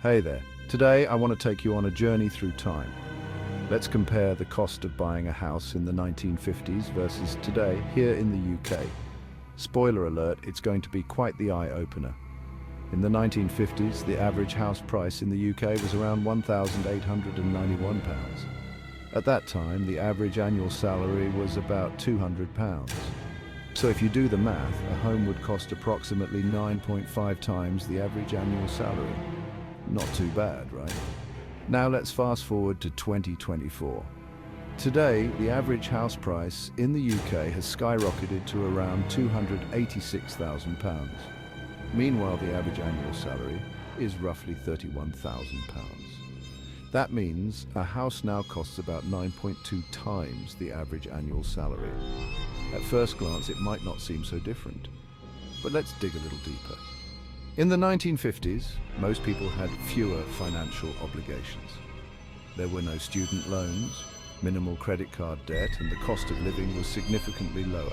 Hey there. Today I want to take you on a journey through time. Let's compare the cost of buying a house in the 1950s versus today here in the UK. Spoiler alert, it's going to be quite the eye-opener. In the 1950s, the average house price in the UK was around £1,891. At that time, the average annual salary was about £200. So if you do the math, a home would cost approximately 9.5 times the average annual salary. Not too bad, right? Now let's fast forward to 2024. Today, the average house price in the UK has skyrocketed to around £286,000. Meanwhile, the average annual salary is roughly £31,000. That means a house now costs about 9.2 times the average annual salary. At first glance, it might not seem so different, but let's dig a little deeper. In the 1950s, most people had fewer financial obligations. There were no student loans, minimal credit card debt, and the cost of living was significantly lower.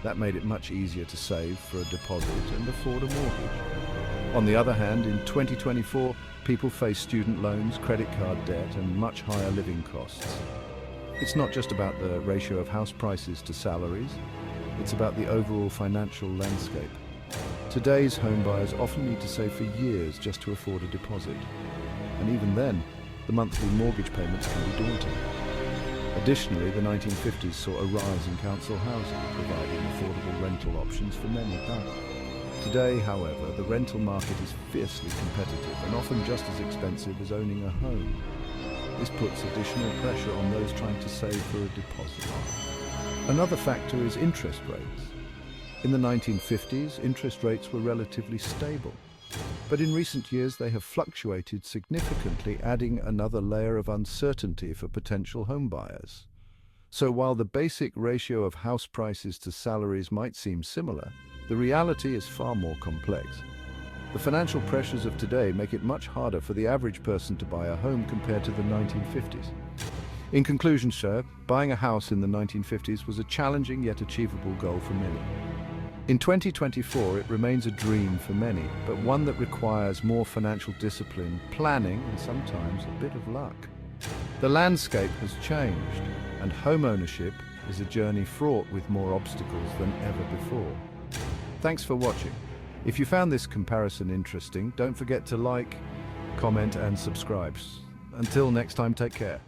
That made it much easier to save for a deposit and afford a mortgage. On the other hand, in 2024, people face student loans, credit card debt, and much higher living costs. It's not just about the ratio of house prices to salaries, it's about the overall financial landscape. Today's homebuyers often need to save for years just to afford a deposit. And even then, the monthly mortgage payments can be daunting. Additionally, the 1950s saw a rise in council housing, providing affordable rental options for many. Today, however, the rental market is fiercely competitive and often just as expensive as owning a home. This puts additional pressure on those trying to save for a deposit. Another factor is interest rates. In the 1950s, interest rates were relatively stable, but in recent years they have fluctuated significantly, adding another layer of uncertainty for potential home buyers. So while the basic ratio of house prices to salaries might seem similar, the reality is far more complex. The financial pressures of today make it much harder for the average person to buy a home compared to the 1950s. In conclusion, sir, buying a house in the 1950s was a challenging yet achievable goal for many. In 2024, it remains a dream for many, but one that requires more financial discipline, planning, and sometimes a bit of luck. The landscape has changed, and homeownership is a journey fraught with more obstacles than ever before. Thanks for watching. If you found this comparison interesting, don't forget to like, comment, and subscribe. Until next time, take care.